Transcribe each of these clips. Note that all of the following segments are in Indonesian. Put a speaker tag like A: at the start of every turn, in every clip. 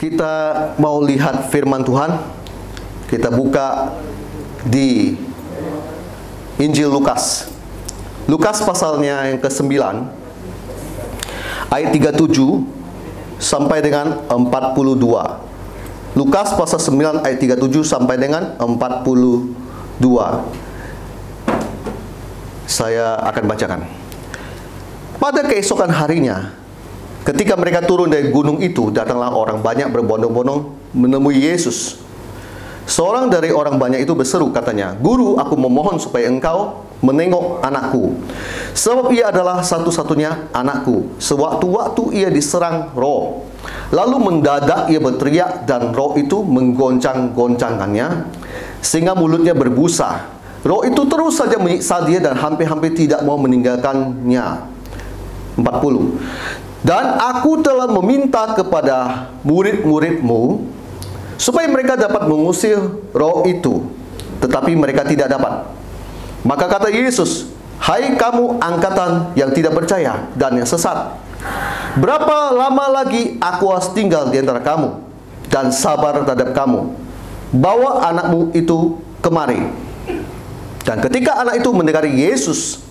A: Kita mau lihat firman Tuhan. Kita buka di Injil Lukas. Lukas pasalnya yang ke-9 ayat 37 sampai dengan 42. Lukas pasal 9 ayat 37 sampai dengan 42. Saya akan bacakan. Pada keesokan harinya, ketika mereka turun dari gunung itu, datanglah orang banyak berbondong-bondong menemui Yesus. Seorang dari orang banyak itu berseru, katanya, "Guru, aku memohon supaya engkau menengok anakku, sebab ia adalah satu-satunya anakku. Sewaktu-waktu ia diserang roh. Lalu mendadak ia berteriak dan roh itu menggoncang-goncangkannya, sehingga mulutnya berbusa. Roh itu terus saja menyiksa dia dan hampir-hampir tidak mau meninggalkannya." 40. "Dan aku telah meminta kepada murid-muridmu supaya mereka dapat mengusir roh itu, tetapi mereka tidak dapat. Maka kata Yesus, 'Hai kamu angkatan yang tidak percaya dan yang sesat, berapa lama lagi aku harus tinggal di antara kamu dan sabar terhadap kamu? Bawa anakmu itu kemari.' Dan ketika anak itu mendekati Yesus,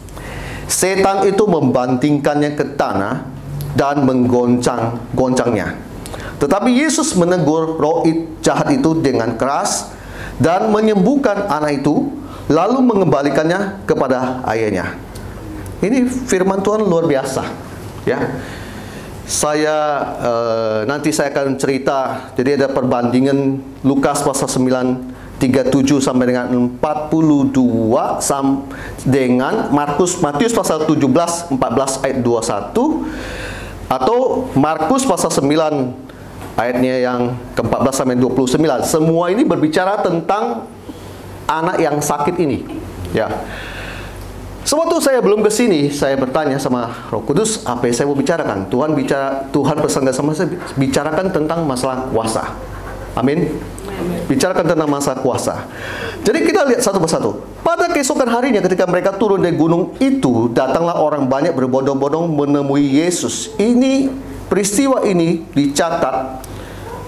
A: setan itu membantingkannya ke tanah dan menggoncang-goncangnya. Tetapi Yesus menegur roh jahat itu dengan keras dan menyembuhkan anak itu, lalu mengembalikannya kepada ayahnya." Ini firman Tuhan luar biasa, ya. Nanti saya akan cerita. Jadi ada perbandingan Lukas pasal 9 37 sampai dengan 42 dengan Matius pasal 17 14 ayat 21, atau Markus pasal 9 ayatnya yang ke-14 sampai 29. Semua ini berbicara tentang anak yang sakit ini, ya. Sewaktu saya belum ke sini, saya bertanya sama Roh Kudus, apa yang saya mau bicarakan? Tuhan pesan sama saya, bicarakan tentang masalah kuasa. Amin. Bicarakan tentang masa kuasa. Jadi kita lihat satu persatu. Pada keesokan harinya ketika mereka turun dari gunung itu, datanglah orang banyak berbondong-bondong menemui Yesus. Peristiwa ini dicatat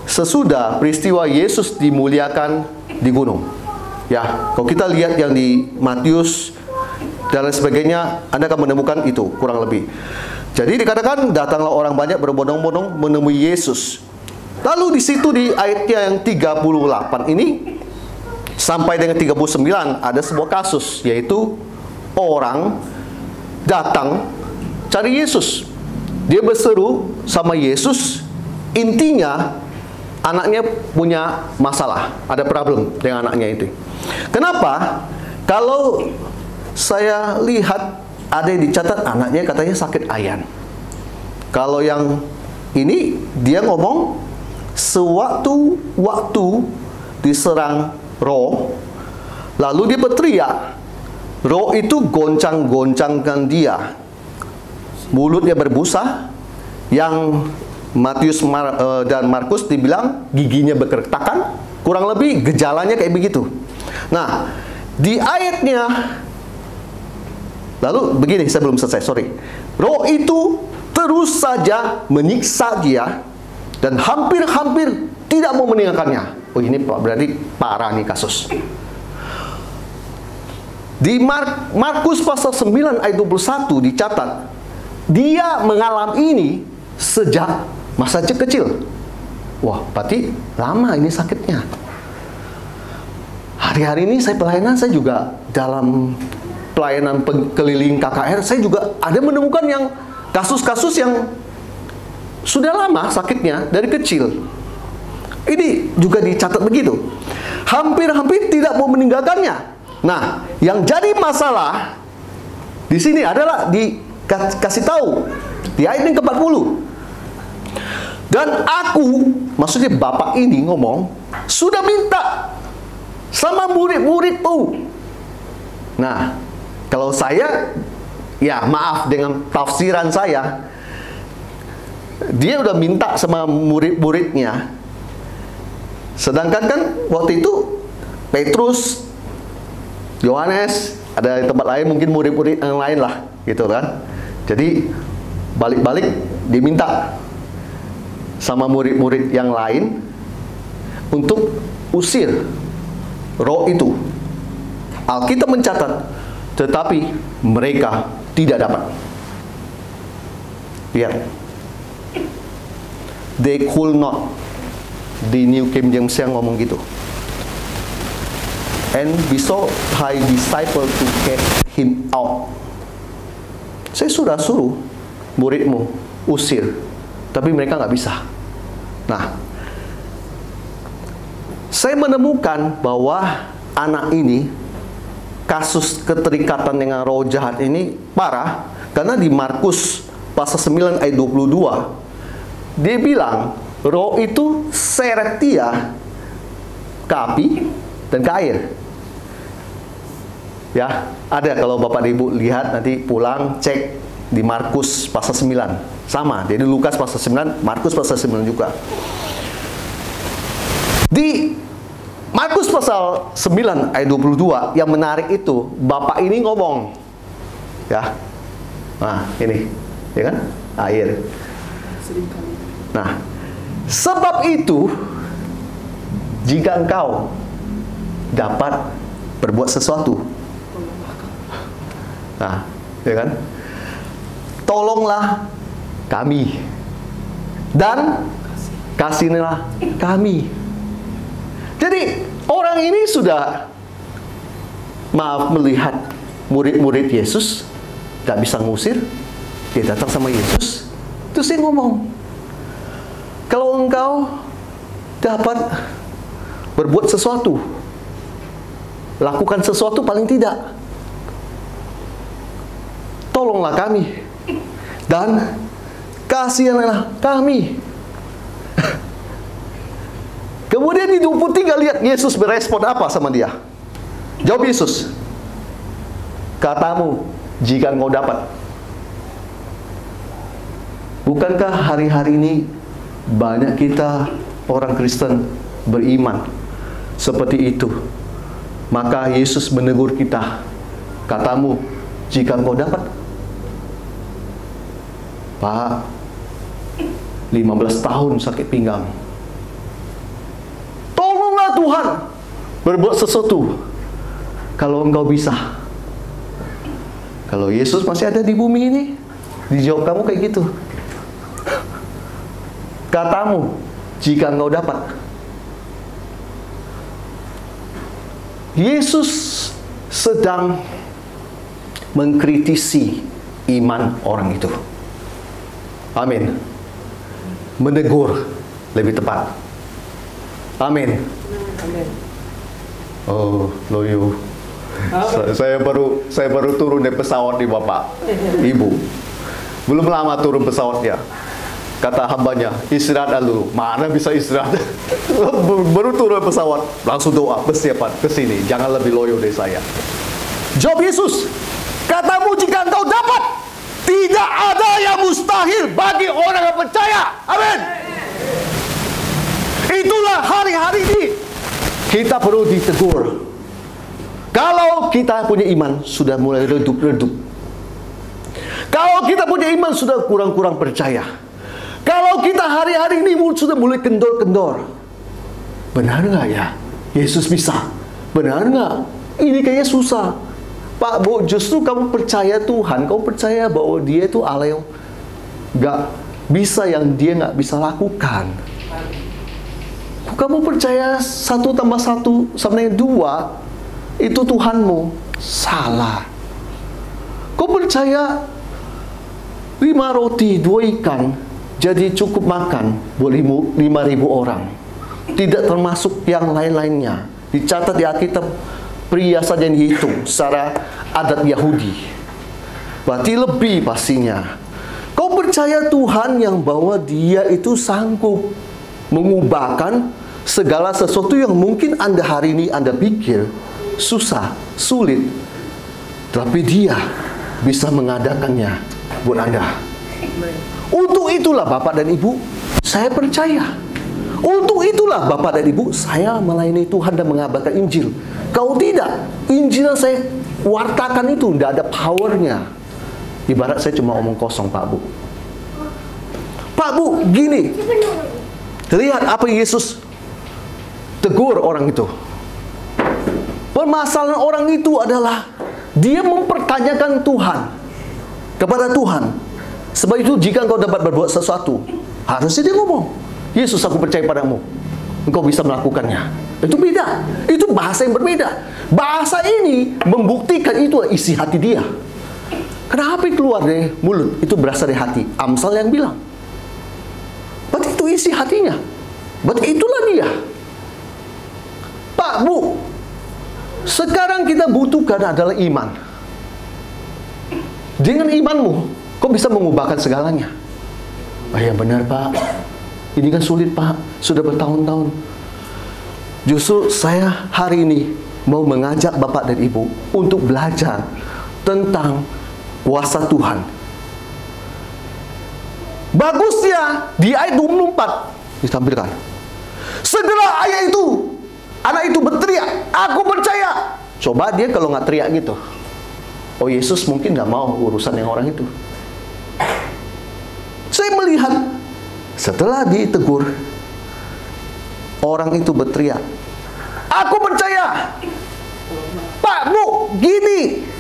A: sesudah peristiwa Yesus dimuliakan di gunung. Ya, kalau kita lihat yang di Matius dan lain sebagainya, Anda akan menemukan itu kurang lebih. Jadi dikatakan datanglah orang banyak berbondong-bondong menemui Yesus. Lalu di situ di ayatnya yang 38 ini sampai dengan 39 ada sebuah kasus, yaitu orang datang cari Yesus. Dia berseru sama Yesus, intinya anaknya punya masalah, ada problem dengan anaknya itu. Kenapa? Kalau saya lihat ada yang dicatat anaknya katanya sakit ayan. Kalau yang ini dia ngomong sewaktu-waktu diserang roh, lalu dia berteriak, roh itu goncang-goncangkan dia, mulutnya berbusa. Yang Matius dan Markus dibilang giginya berkeretakan, kurang lebih gejalanya kayak begitu. Nah, di ayatnya lalu begini, saya belum selesai, sorry. Roh itu terus saja menyiksa dia dan hampir-hampir tidak mau meninggalkannya. Oh, ini berarti parah nih kasus. Di Markus pasal 9 ayat 21 dicatat, dia mengalami ini sejak masa kecil. Wah, berarti lama ini sakitnya. Hari-hari ini saya pelayanan, saya juga dalam pelayanan keliling KKR, saya juga ada menemukan yang kasus-kasus yang sudah lama sakitnya dari kecil. Ini juga dicatat begitu. Hampir-hampir tidak mau meninggalkannya. Nah, yang jadi masalah di sini adalah dikasih tahu di ayat yang ke-40. Dan aku, maksudnya bapak ini ngomong, sudah minta sama murid-muridmu. Nah, kalau saya, ya maaf dengan tafsiran saya, dia udah minta sama murid-muridnya. Sedangkan kan waktu itu Petrus, Yohanes, ada di tempat lain mungkin murid-murid yang lain lah, gitu kan. Jadi balik-balik diminta sama murid-murid yang lain untuk usir roh itu. Alkitab mencatat, tetapi mereka tidak dapat. Lihat. They could not. Di New King James yang ngomong gitu. And besought his disciple to get him out. Saya sudah suruh muridmu usir, tapi mereka nggak bisa. Nah, saya menemukan bahwa anak ini, kasus keterikatan dengan roh jahat ini parah, karena di Markus pasal 9 ayat 22, dia bilang, roh itu seret dia ke api dan ke air. Ya, ada kalau Bapak Ibu lihat nanti pulang cek di Markus pasal 9. Sama, jadi Lukas pasal 9, Markus pasal 9 juga. Di Markus pasal 9 ayat 22 yang menarik itu, Bapak ini ngomong. Ya. Nah, ini, ya kan? Air. Nah, sebab itu jika engkau dapat berbuat sesuatu, nah, ya kan? Tolonglah kami dan kasihlah kami. Jadi orang ini sudah melihat murid-murid Yesus gak bisa ngusir, dia datang sama Yesus, terus dia ngomong, kalau engkau dapat berbuat sesuatu, lakukan sesuatu paling tidak, tolonglah kami dan kasihanlah kami. Kemudian di 23 lihat Yesus berespon apa sama dia. Jawab Yesus, katamu jika engkau dapat. Bukankah hari-hari ini banyak kita orang Kristen beriman seperti itu? Maka Yesus menegur kita, katamu jika engkau dapat. Pak, 15 tahun sakit pinggang, tolonglah Tuhan berbuat sesuatu kalau engkau bisa. Kalau Yesus masih ada di bumi ini, dijawab kamu kayak gitu, katamu jika engkau dapat. Yesus sedang mengkritisi iman orang itu. Amin. Menegur lebih tepat. Amin.
B: Amin.
A: Oh, loyo. Saya baru turun dari pesawat di Bapak, Ibu. Belum lama turun pesawatnya. Kata hambanya, istirahat dulu. Mana bisa istirahat? Baru turun pesawat, langsung doa, persiapan ke sini. Jangan lebih loyo dari saya. Jawab Yesus, katamu jika engkau dapat. Tidak ada yang mustahil bagi orang yang percaya. Amin. Itulah hari-hari ini kita perlu ditegur. Kalau kita punya iman sudah mulai redup-redup. Kalau kita punya iman sudah kurang-kurang percaya. Kalau kita hari-hari ini sudah mulai kendor-kendor. Benar nggak ya? Yesus bisa. Benar nggak? Ini kayaknya susah. Pak, Bu, justru kamu percaya Tuhan, kamu percaya bahwa Dia itu Allah yang nggak bisa, yang Dia nggak bisa lakukan. Kamu percaya 1 tambah 1 sama dengan 2 itu Tuhanmu. Salah. Kau percaya 5 roti 2 ikan jadi cukup makan buat 5.000 orang, tidak termasuk yang lain-lainnya. Dicatat di Alkitab, pria saja yang dihitung secara adat Yahudi. Berarti lebih pastinya. Kau percaya Tuhan yang bahwa Dia itu sanggup mengubahkan segala sesuatu yang mungkin Anda hari ini Anda pikir susah, sulit, tapi Dia bisa mengadakannya buat Anda. Untuk itulah Bapak dan Ibu, saya percaya. Untuk itulah Bapak dan Ibu, saya melayani Tuhan dan mengabarkan Injil. Kalau tidak, Injil yang saya wartakan itu tidak ada powernya. Ibarat saya cuma omong kosong, Pak Bu. Pak Pak, Bu, gini. Lihat apa Yesus tegur orang itu. Permasalahan orang itu adalah dia mempertanyakan Tuhan kepada Tuhan. Sebab itu jika engkau dapat berbuat sesuatu, harusnya dia ngomong, Yesus, aku percaya padamu, engkau bisa melakukannya. Itu beda. Itu bahasa yang berbeda. Bahasa ini membuktikan itu isi hati dia. Kenapa keluar dari mulut? Itu berasal dari hati. Amsal yang bilang. Berarti itu isi hatinya. Berarti itulah dia. Pak, Bu, sekarang kita butuhkan adalah iman. Dengan imanmu, kau bisa mengubahkan segalanya. Oh ya benar, Pak. Ini kan sulit, Pak. Sudah bertahun-tahun. Justru saya hari ini mau mengajak Bapak dan Ibu untuk belajar tentang kuasa Tuhan. Bagusnya di ayat 24 ditampilkan. Segera anak itu berteriak, aku percaya. Coba dia kalau nggak teriak gitu. Oh, Yesus mungkin nggak mau urusan yang orang itu. Saya melihat setelah ditegur, orang itu berteriak, aku percaya. Pak, Bu, gini.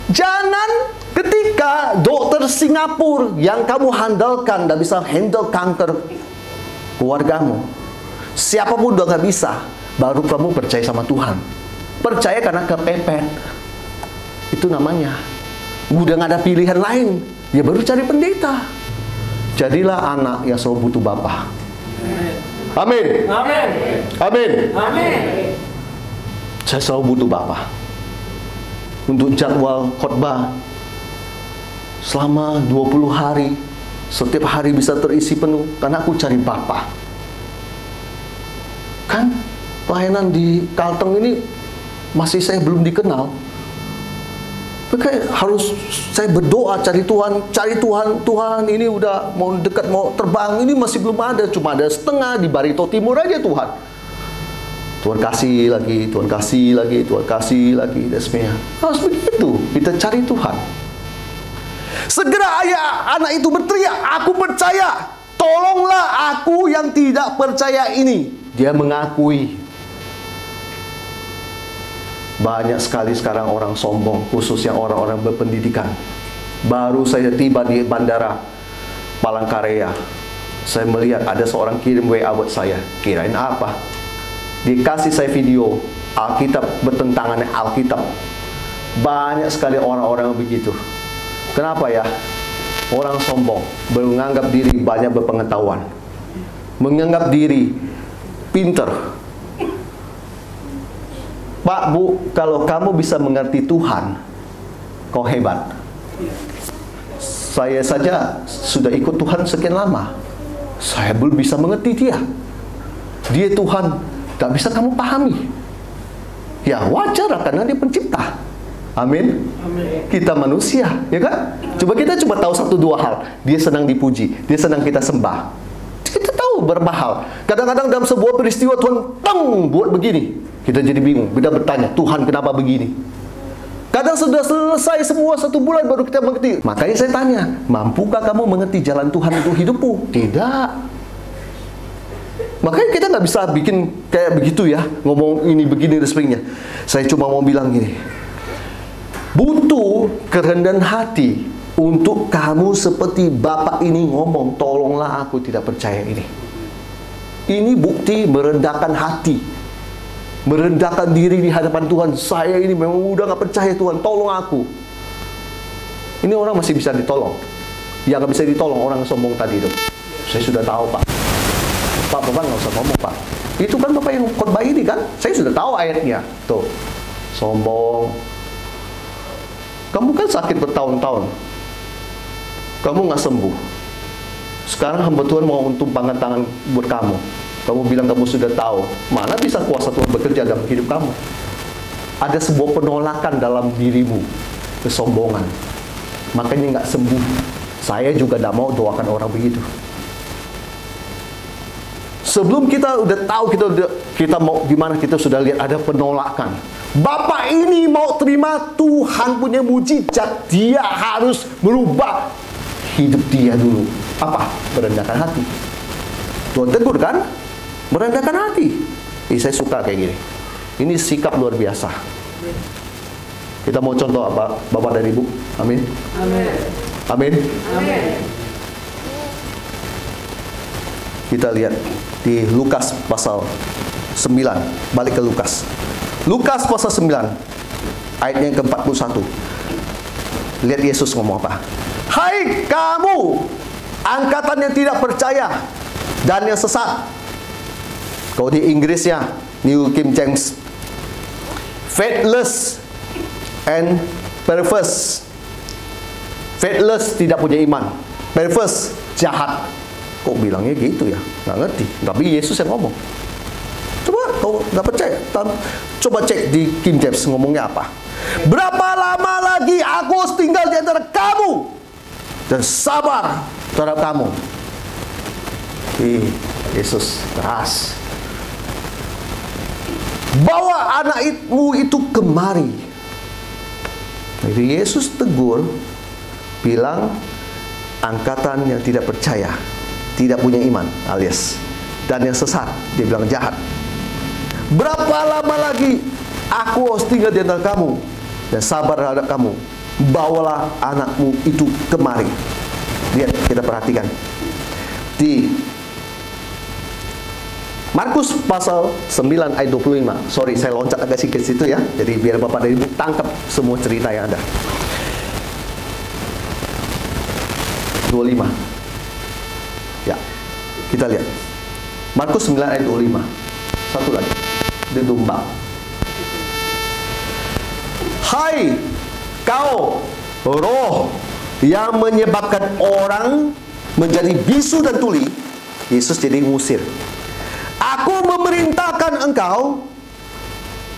A: Jangan ketika dokter Singapura yang kamu handalkan tidak bisa handle kanker keluargamu. Siapapun udah nggak bisa, baru kamu percaya sama Tuhan. Percaya karena kepepet. Itu namanya. Udah nggak ada pilihan lain, ya baru cari pendeta. Jadilah anak yang selalu butuh Bapa. Amin.
B: Amin.
A: Amin.
B: Amin.
A: Saya selalu butuh Bapa. Untuk jadwal khotbah selama 20 hari, setiap hari bisa terisi penuh karena aku cari Bapa. Kan pelayanan di Kalteng ini masih saya belum dikenal. Maka harus saya berdoa cari Tuhan, Tuhan ini udah mau dekat mau terbang, ini masih belum ada, cuma ada setengah di Barito Timur aja Tuhan. Tuhan kasih lagi, Tuhan kasih lagi, Tuhan kasih lagi, dan sebagainya. Harus begitu, kita cari Tuhan. Segera anak itu berteriak, aku percaya, tolonglah aku yang tidak percaya ini. Dia mengakui. Banyak sekali sekarang orang sombong, khususnya orang-orang berpendidikan. Baru saya tiba di bandara Palangkaraya, saya melihat ada seorang kirim WA buat saya. Kirain apa? Dikasih saya video Alkitab bertentangan dengan Alkitab. Banyak sekali orang-orang begitu. Kenapa ya? Orang sombong, menganggap diri banyak berpengetahuan, menganggap diri pinter. Pak, Bu, kalau kamu bisa mengerti Tuhan, kau hebat. Saya saja sudah ikut Tuhan sekian lama, saya belum bisa mengerti dia. Dia Tuhan, tak bisa kamu pahami. Ya wajar karena dia pencipta. Amin.
B: Amin.
A: Kita manusia, ya kan? Coba kita cuma tahu satu dua hal. Dia senang dipuji, dia senang kita sembah. Kita tahu beberapa hal. Kadang-kadang dalam sebuah peristiwa Tuhan buat begini, kita jadi bingung. Kita bertanya, Tuhan kenapa begini? Kadang sudah selesai semua 1 bulan baru kita mengerti. Makanya saya tanya, mampukah kamu mengerti jalan Tuhan untuk hidupmu? Tidak. Makanya kita nggak bisa bikin kayak begitu ya, ngomong ini begini dan sebagainya. Saya cuma mau bilang gini, butuh kerendahan hati untuk kamu seperti Bapak ini ngomong, tolonglah aku tidak percaya ini. Ini bukti merendahkan hati, merendahkan diri di hadapan Tuhan. Saya ini memang udah nggak percaya Tuhan, tolong aku. Ini orang masih bisa ditolong. Yang nggak bisa ditolong orang sombong tadi itu. Saya sudah tahu, Pak. Pak, Bapak nggak usah ngomong, Pak. Itu kan Bapak yang khotbah ini kan? Saya sudah tahu ayatnya. Tuh, sombong. Kamu kan sakit bertahun-tahun. Kamu nggak sembuh. Sekarang hamba Tuhan mau tumpangkan tangan buat kamu. Kamu bilang kamu sudah tahu. Mana bisa kuasa Tuhan bekerja dalam hidup kamu? Ada sebuah penolakan dalam dirimu. Kesombongan. Makanya nggak sembuh. Saya juga tidak mau doakan orang begitu. Sebelum kita udah tahu kita mau gimana, kita sudah lihat ada penolakan. Bapak ini mau terima Tuhan punya mujizat, dia harus merubah hidup dia dulu. Apa? Merendahkan hati. Tuhan tegur kan? Merendahkan hati. Saya suka kayak gini. Ini sikap luar biasa. Kita mau contoh apa, Bapak dan Ibu? Amin.
B: Amin.
A: Amin.
B: Amin.
A: Kita lihat di Lukas pasal 9. Balik ke Lukas. Lukas pasal 9 ayatnya yang ke-41. Lihat Yesus ngomong apa. Hai kamu, angkatan yang tidak percaya dan yang sesat. Kalau di Inggrisnya New King James, faithless and perverse. Faithless, tidak punya iman. Perverse, jahat. Kok bilangnya gitu ya? Nggak ngerti. Tapi Yesus yang ngomong. Coba kalau nggak percaya, coba cek di King James ngomongnya apa. Berapa lama lagi aku harus tinggal di antara kamu dan sabar terhadap kamu? Yesus keras. Bawa anakmu itu kemari. Jadi Yesus tegur, bilang angkatan yang tidak percaya, tidak punya iman alias, dan yang sesat, dia bilang jahat. Berapa lama lagi aku harus tinggal di antara kamu dan sabar terhadap kamu? Bawalah anakmu itu kemari. Lihat, kita perhatikan di Markus pasal 9 ayat 25. Sorry, saya loncat agak sedikit situ ya. Jadi biar Bapak dan Ibu tangkap semua cerita yang ada. 25. Ya, kita lihat Markus 9 ayat 25. Satu lagi, di domba. Hai kau roh yang menyebabkan orang menjadi bisu dan tuli. Yesus jadi ngusir. Aku memerintahkan engkau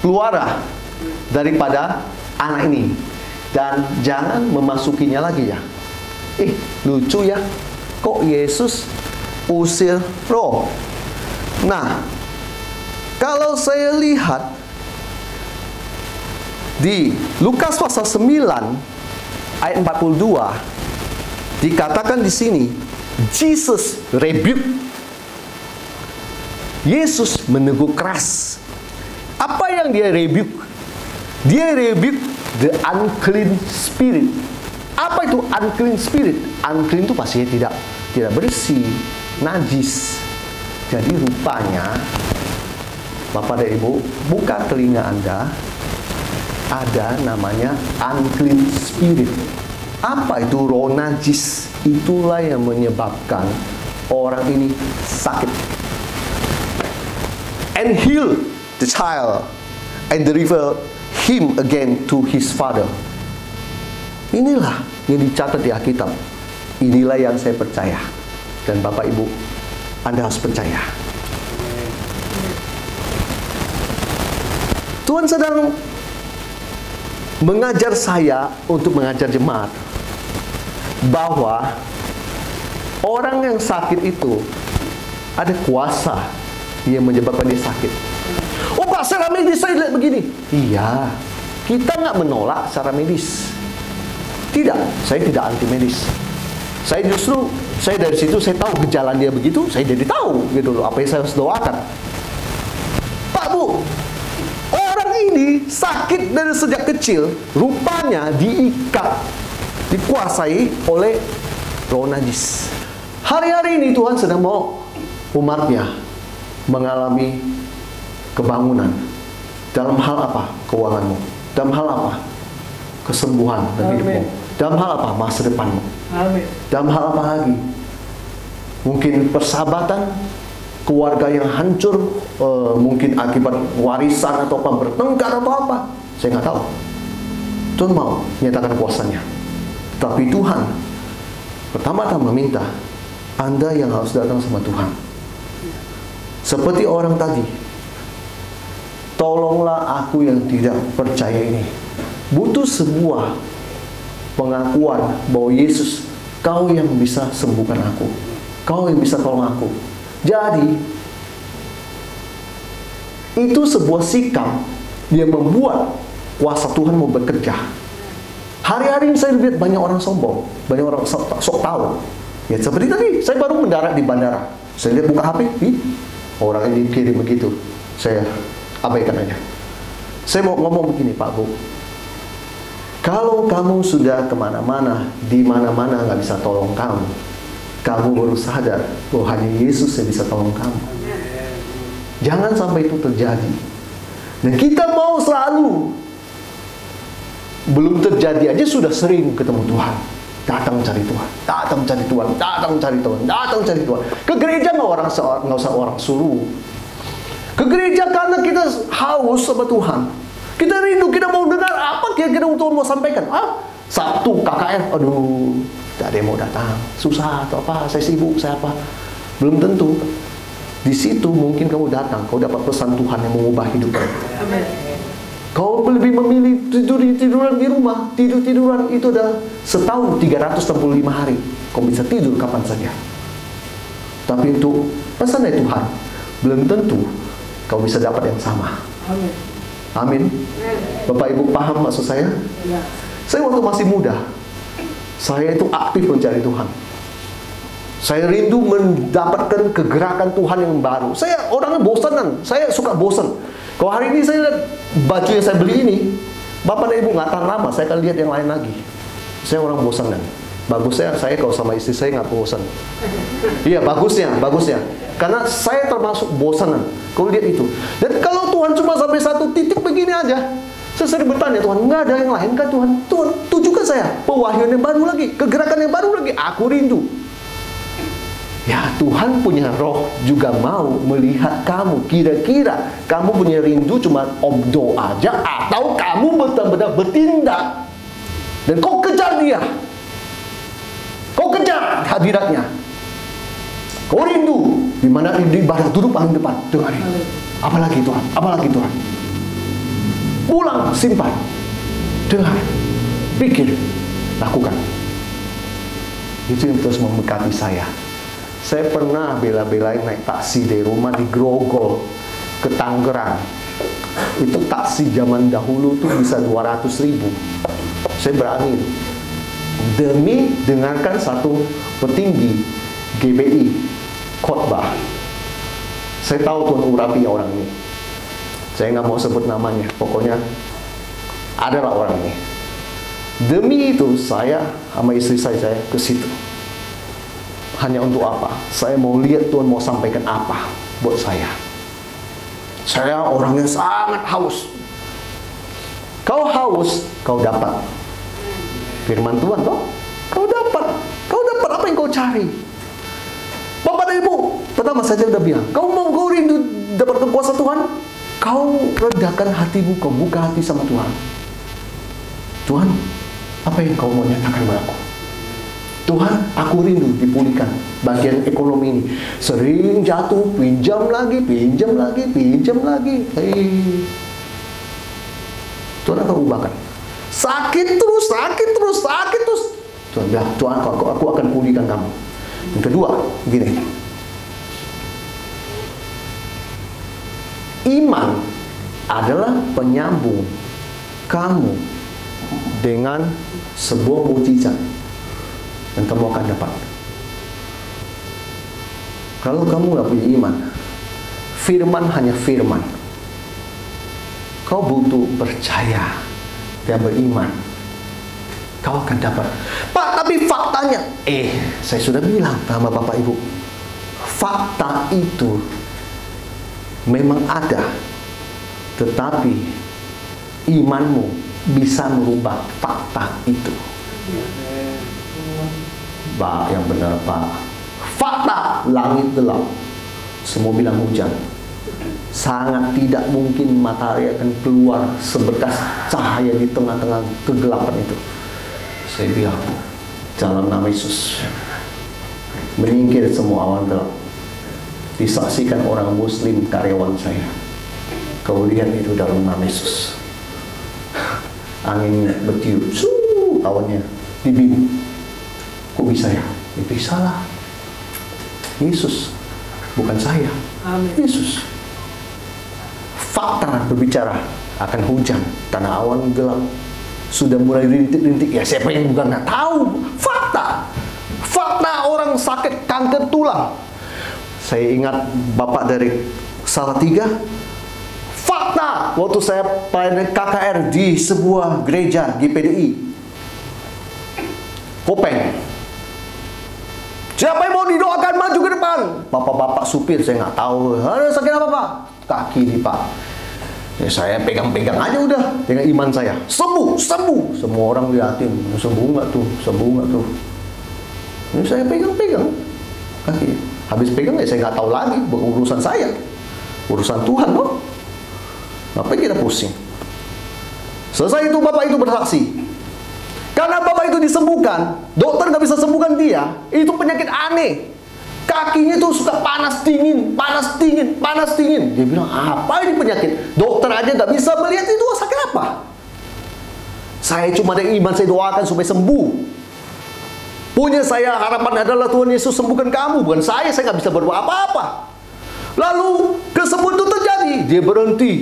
A: keluarlah daripada anak ini dan jangan memasukinya lagi ya. Lucu ya. Kok Yesus usir roh? Nah, kalau saya lihat di Lukas pasal 9 ayat 42 dikatakan di sini Jesus rebuke. Yesus menegur keras. Apa yang dia rebuke? Dia rebuke the unclean spirit. Apa itu unclean spirit? Unclean itu pastinya tidak bersih, najis. Jadi rupanya Bapak dan Ibu, buka telinga Anda, ada namanya unclean spirit. Apa itu roh najis? Itulah yang menyebabkan orang ini sakit. And heal the child and deliver him again to his father. Inilah yang dicatat di Alkitab. Inilah yang saya percaya. Dan Bapak Ibu, Anda harus percaya. Tuhan sedang mengajar saya untuk mengajar jemaat bahwa orang yang sakit itu ada kuasa yang menyebabkan dia sakit. Oh Pak, secara medis saya lihat begini. Iya, kita nggak menolak secara medis. Tidak, saya tidak anti medis. Saya dari situ saya tahu gejala dia begitu, saya jadi tahu gitu loh apa yang saya harus doakan. Pak Bu, orang ini sakit dari sejak kecil, rupanya diikat, dikuasai oleh roh najis. Hari-hari ini Tuhan sedang mau umatnya mengalami kebangunan. Dalam hal apa? Keuanganmu. Dalam hal apa? Kesembuhan dan hidupmu. Dalam hal apa? Masa depanmu.
B: Amin.
A: Dalam hal apa lagi? Mungkin persahabatan, keluarga yang hancur, mungkin akibat warisan atau apa, bertengkar atau apa. Saya nggak tahu. Tuhan mau menyatakan kuasanya. Tapi Tuhan pertama-tama minta Anda yang harus datang sama Tuhan. Seperti orang tadi, tolonglah aku yang tidak percaya ini. Butuh sebuah pengakuan bahwa Yesus, Kau yang bisa sembuhkan aku, Kau yang bisa tolong aku. Jadi itu sebuah sikap yang membuat kuasa Tuhan mau bekerja. Hari-hari ini saya lihat banyak orang sombong, banyak orang sok tahu. Ya seperti tadi, saya baru mendarat di bandara. Saya lihat buka HP, orang yang dikirim begitu. Saya abaikan aja. Saya mau ngomong begini, Pak Bu. Kalau kamu sudah kemana-mana, di mana-mana nggak bisa tolong kamu, kamu baru sadar bahwa hanya Yesus yang bisa tolong kamu. Jangan sampai itu terjadi. Dan kita mau selalu, belum terjadi aja sudah sering ketemu Tuhan. Datang cari Tuhan, datang cari Tuhan, datang cari Tuhan, datang cari Tuhan. Ke gereja nggak usah orang suruh. Ke gereja karena kita haus sama Tuhan. Kita rindu, kita mau dengar apa kira-kira Tuhan mau sampaikan. Sabtu KKR, aduh, tidak ada yang mau datang, susah atau apa, saya sibuk, saya apa. Belum tentu. Di situ mungkin kamu datang, kau dapat pesan Tuhan yang mengubah hidup kamu. Kau lebih memilih tiduran di rumah. Tiduran itu adalah setahun 365 hari. Kau bisa tidur kapan saja. Tapi untuk pesan dari Tuhan, belum tentu kau bisa dapat yang sama. Amin. Bapak Ibu paham maksud saya? Saya waktu masih muda, saya itu aktif mencari Tuhan. Saya rindu mendapatkan kegerakan Tuhan yang baru. Saya orangnya bosanan, saya suka bosan. Kalau hari ini saya lihat baju yang saya beli ini, Bapak dan Ibu nggak tahan lama, saya akan lihat yang lain lagi. Saya orang bosanan. Bagusnya saya kalau sama istri saya nggak bosan. Iya, bagusnya. Karena saya termasuk bosanan. Kau lihat itu. Dan kalau Tuhan cuma sampai satu titik begini aja, saya sering bertanya, Tuhan, nggak ada yang lain kah Tuhan? Tuhan, tunjukkan saya pewahyuan yang baru lagi, kegerakan yang baru lagi. Aku rindu. Ya, Tuhan punya roh juga mau melihat kamu. Kira-kira kamu punya rindu cuma omdo aja, atau kamu benar-benar bertindak dan kau kejar dia, kau kejar hadiratnya, kau rindu di mana di ibadah duduk paling depan. Dengarin, apalagi Tuhan, apalagi Tuhan. Pulang simpan, dengar, pikir, lakukan. Itu yang terus memberkati saya. Saya pernah bela-belain naik taksi dari rumah di Grogol ke Tangerang. Itu taksi zaman dahulu tuh bisa 200.000. Saya berani demi dengarkan satu petinggi GBI khotbah. Saya tahu Tuan urapi orang ini. Saya nggak mau sebut namanya. Pokoknya adalah orang ini. Demi itu saya sama istri saya ke situ. Hanya untuk apa? Saya mau lihat Tuhan mau sampaikan apa buat saya. Saya orang yang sangat haus. Kau haus, kau dapat. Firman Tuhan toh, kau dapat. Kau dapat apa yang kau cari. Bapak dan Ibu, pertama saja udah bilang, kau mau kau rindu dapat kuasa Tuhan, kau redakan hatimu, kau buka hati sama Tuhan. Tuhan, apa yang kau mau nyatakan padaku? Tuhan, aku rindu dipulihkan bagian ekonomi ini. Sering jatuh, pinjam lagi. Tuhan akan ubahkan. Sakit terus. Tuhan bilang, Tuhan, aku akan pulihkan kamu. Yang kedua, gini. Iman adalah penyambung kamu dengan sebuah mujizat yang kamu akan dapat. Kalau kamu nggak punya iman, firman hanya firman. Kau butuh percaya dan beriman. Kau akan dapat. Pak, tapi faktanya, saya sudah bilang sama Bapak Ibu, fakta itu memang ada, tetapi imanmu bisa merubah fakta itu. Pak, yang benar Pak. Fakta, langit gelap. Semua bilang hujan. Sangat tidak mungkin matahari akan keluar seberkas cahaya di tengah-tengah kegelapan itu. Saya bilang, dalam nama Yesus, menyingkir semua awan gelap. Disaksikan orang Muslim karyawan saya. Kau lihat itu dalam nama Yesus. Angin bertiup, awannya dibim. Kok bisa ya? Ya bisa lah. Yesus, bukan saya.
B: Amin.
A: Yesus. Fakta berbicara akan hujan, tanah awan gelap, sudah mulai rintik-rintik. Ya siapa yang bukan nggak tahu? Fakta fakta orang sakit kanker tulang. Saya ingat Bapak dari Salatiga. Fakta waktu saya pelayanan KKR di sebuah gereja GPDI Kopeng. Siapa yang mau didoakan maju ke depan? Bapak-bapak supir, saya nggak tahu. Ada sakit apa Pak? Kaki nih Pak. Ya, saya pegang-pegang aja udah dengan iman saya. Sembuh, sembuh. Semua orang liatin, sembuh nggak tuh, sembuh nggak tuh. Ini saya pegang-pegang kaki. Habis pegang ya saya nggak tahu lagi, urusan saya, urusan Tuhan loh. Ngapain kita pusing? Selesai itu Bapak itu bersaksi. Karena Bapak itu disembuhkan, dokter nggak bisa sembuhkan dia. Itu penyakit aneh. Kakinya itu suka panas dingin, panas dingin, panas dingin. Dia bilang, apa ini penyakit? Dokter aja nggak bisa melihat itu sakit apa. Saya cuma ada iman, saya doakan supaya sembuh. Punya saya harapan adalah Tuhan Yesus sembuhkan kamu, bukan saya nggak bisa berbuat apa-apa. Lalu kesembuhan itu terjadi, dia berhenti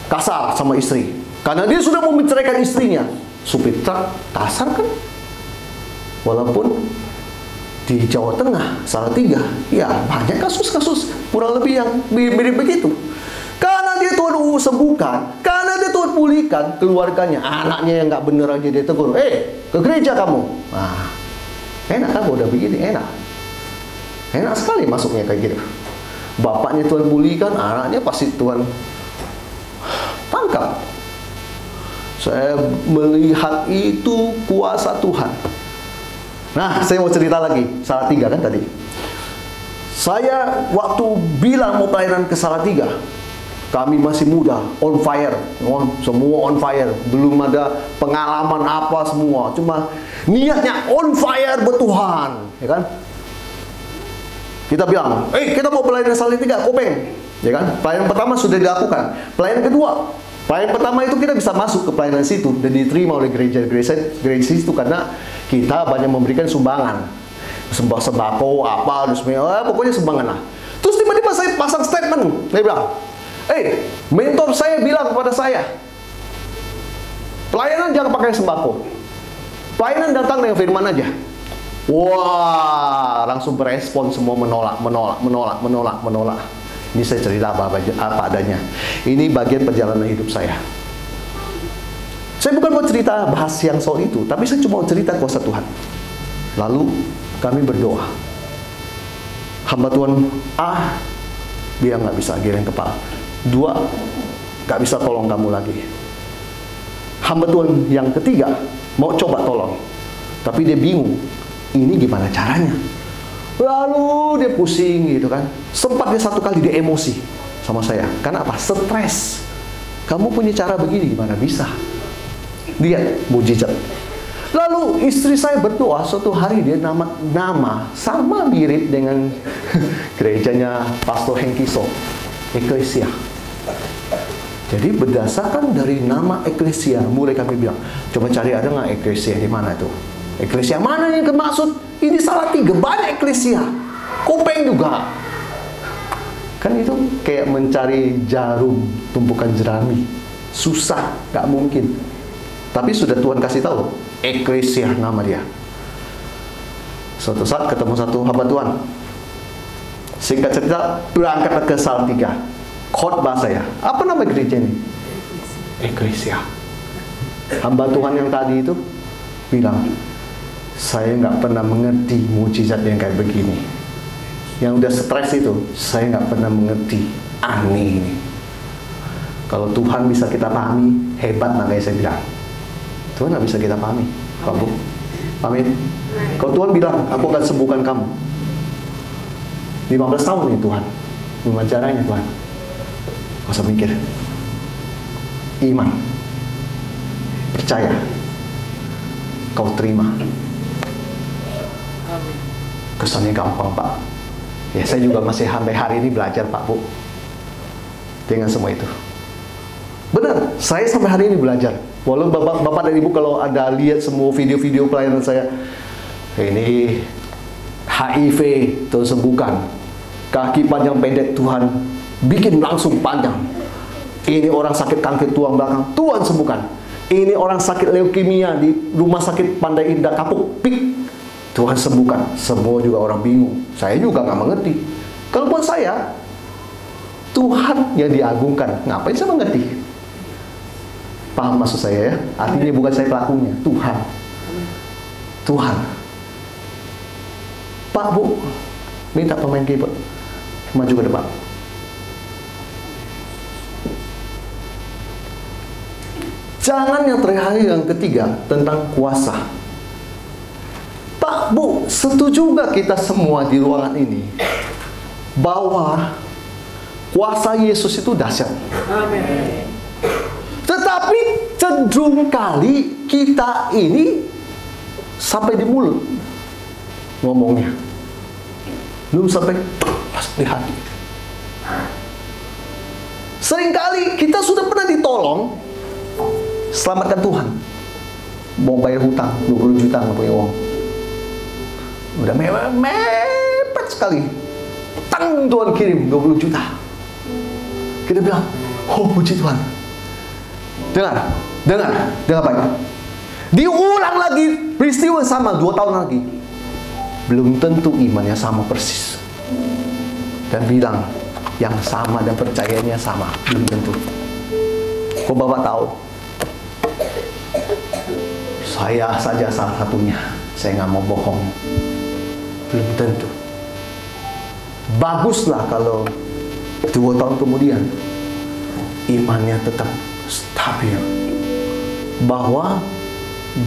A: kasar sama istri. Karena dia sudah mau menceraikan istrinya. Supir truk kasar kan? Walaupun di Jawa Tengah, Salatiga, ya banyak kasus-kasus kurang lebih yang mirip begitu. Karena dia Tuhan sembuhkan, karena dia Tuhan pulihkan keluarganya, anaknya yang nggak bener aja dia tegur, ke gereja kamu. Nah, enak kan udah begini, enak sekali masuknya kayak gitu. Bapaknya Tuhan pulihkan, anaknya pasti Tuhan tangkap. Saya melihat itu kuasa Tuhan. Nah, saya mau cerita lagi, Salatiga kan tadi. Saya waktu bilang mau pelayanan ke Salatiga, kami masih muda, on fire, semua on fire, belum ada pengalaman apa semua, cuma niatnya on fire bertuhan, ya kan? Kita bilang, kita mau pelayanan Salatiga, Kopeng, ya kan? Pelayanan pertama sudah dilakukan, pelayanan kedua. Pelayanan pertama itu kita bisa masuk ke pelayanan situ dan diterima oleh gereja situ karena kita banyak memberikan sumbangan, sembako apa, pokoknya sumbangan lah. Terus tiba-tiba saya pasang statement, saya bilang, mentor saya bilang kepada saya, pelayanan jangan pakai sembako, pelayanan datang dengan firman aja. Wah, langsung berespon semua menolak. Ini saya cerita apa adanya. Ini bagian perjalanan hidup saya. Saya bukan mau cerita bahas yang soal itu, tapi saya cuma mau cerita kuasa Tuhan. Lalu kami berdoa. Hamba Tuhan A bilang nggak bisa, giring kepala. 2, nggak bisa tolong kamu lagi. Hamba Tuhan yang ketiga mau coba tolong, tapi dia bingung. Ini gimana caranya? Lalu dia pusing gitu kan. Sempat dia satu kali dia emosi sama saya. Karena apa? Stres. Kamu punya cara begini gimana bisa? Lihat mujizat. Lalu istri saya berdoa suatu hari dia nama sama mirip dengan gerejanya Pastor Hengkiso, Eklesia. Jadi berdasarkan dari nama Eklesia, mulai kami bilang, coba cari ada nggak Eklesia di mana itu? Eklesia mana yang dimaksud? Ini Salatiga, banyak eklesia. Kopeng juga. Kan itu kayak mencari jarum, tumpukan jerami. Susah, gak mungkin. Tapi sudah Tuhan kasih tahu, eklesia nama dia. Suatu saat ketemu satu hamba Tuhan. Singkat cerita, berangkat ke Salatiga. Khotbah saya. Apa nama gereja ini? Eklesia. Hamba Tuhan yang tadi itu bilang, saya nggak pernah mengerti mujizat yang kayak begini. Yang udah stres itu, saya nggak pernah mengerti. Aneh ini. Kalau Tuhan bisa kita pahami, hebat, makanya saya bilang. Tuhan nggak bisa kita pahami, Pak Bu. Amin. Kalau Tuhan bilang, aku akan sembuhkan kamu. 15 tahun nih Tuhan. Gimana caranya Tuhan? Gak usah mikir. Iman. Percaya. Kau terima. Kesannya gampang Pak. Ya saya juga masih sampai hari ini belajar Pak Bu dengan semua itu. Benar, saya sampai hari ini belajar. Walaupun bapak dan ibu kalau ada lihat semua video-video pelayanan saya, ini HIV Tuhan sembuhkan, kaki panjang pendek Tuhan bikin langsung panjang. Ini orang sakit kanker tulang belakang Tuhan sembuhkan. Ini orang sakit leukemia di rumah sakit Pandai Indah Kapuk Pik Tuhan sembuhkan. Semua juga orang bingung. Saya juga nggak mengerti. Kalau buat saya, Tuhan yang diagungkan. Ngapain saya mengerti? Paham maksud saya ya? Artinya bukan saya pelakunya, Tuhan. Tuhan. Pak, Bu, minta pemain keyboard maju ke depan. Jangan yang terakhir, yang ketiga, tentang kuasa. Pak, Bu, setuju nggak kita semua di ruangan ini bahwa kuasa Yesus itu dahsyat?
B: Amin.
A: Tetapi cenderung kali kita ini sampai di mulut ngomongnya, belum sampai masuk di hati. Seringkali kita sudah pernah ditolong, selamatkan Tuhan, mau bayar hutang 20 juta nggak punya uang, udah mepet sekali, tang, Tuhan kirim 20 juta. Kita bilang, oh puji Tuhan. Dengar baik. Diulang lagi peristiwa sama 2 tahun lagi, belum tentu imannya sama persis. Dan bilang yang sama dan percayanya sama, belum tentu. Kok Bapak tahu? Saya saja salah satunya. Saya nggak mau bohong. Belum tentu. Baguslah kalau 2 tahun kemudian imannya tetap stabil, bahwa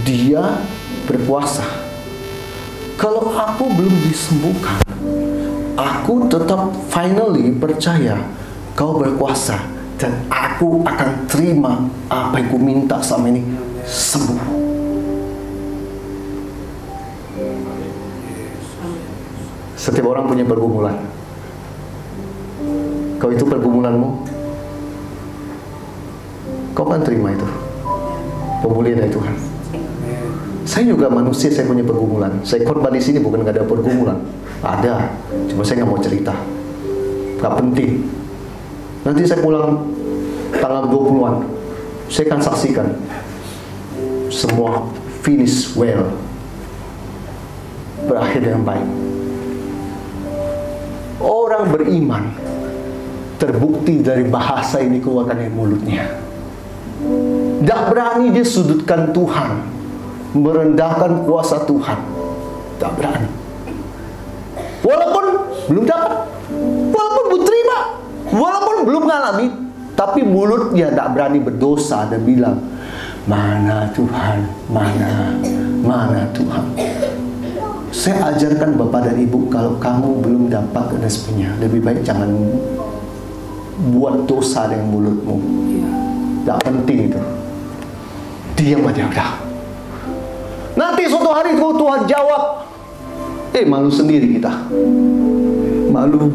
A: dia berkuasa. Kalau aku belum disembuhkan, aku tetap finally percaya kau berkuasa, dan aku akan terima apa yang ku minta selama ini, sembuh. Setiap orang punya pergumulan. Kau itu pergumulanmu, kau kan terima itu pemulihan dari Tuhan. Saya juga manusia, saya punya pergumulan. Saya khotbah di sini bukan nggak ada pergumulan, ada. Cuma saya nggak mau cerita, nggak penting. Nanti saya pulang tanggal 20-an, saya akan saksikan semua finish well, berakhir dengan baik. Orang beriman terbukti dari bahasa ini keluarkan dari mulutnya. Tidak berani dia sudutkan Tuhan, merendahkan kuasa Tuhan. Tak berani. Walaupun belum dapat, walaupun belum terima, walaupun belum mengalami, tapi mulutnya tak berani berdosa dan bilang, mana Tuhan, mana Tuhan. Saya ajarkan Bapak dan Ibu, kalau kamu belum dapat rezekinya, lebih baik jangan buat dosa dengan mulutmu. Tak penting itu. Diam aja udah. Nanti suatu hari Tuhan jawab, malu sendiri kita. Malu.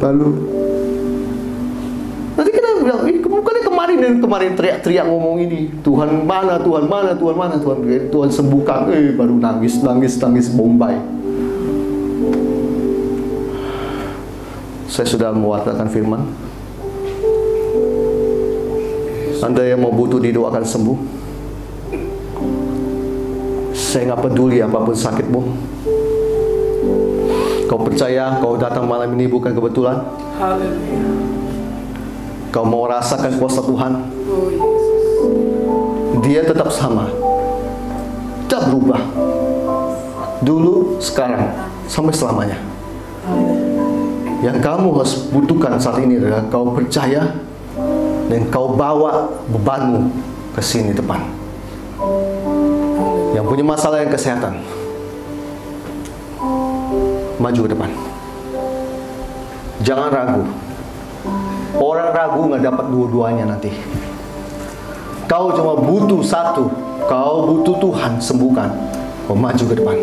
A: Nanti kita bilang, bukannya kemarin teriak-teriak ngomong ini, Tuhan mana Tuhan, Tuhan sembuhkan, baru nangis Bombay. Saya sudah mewartakan firman. Anda yang mau butuh didoakan sembuh, saya nggak peduli apapun sakitmu. Kau percaya kau datang malam ini bukan kebetulan? Kau mau rasakan kuasa Tuhan? Dia tetap sama, tidak berubah. Dulu, sekarang, sampai selamanya. Yang kamu harus butuhkan saat ini adalah kau percaya dan kau bawa bebanmu ke sini depan. Yang punya masalah yang kesehatan, maju ke depan. Jangan ragu. Orang ragu nggak dapat dua-duanya nanti. Kau cuma butuh satu. Kau butuh Tuhan sembuhkan. Kau maju ke depan.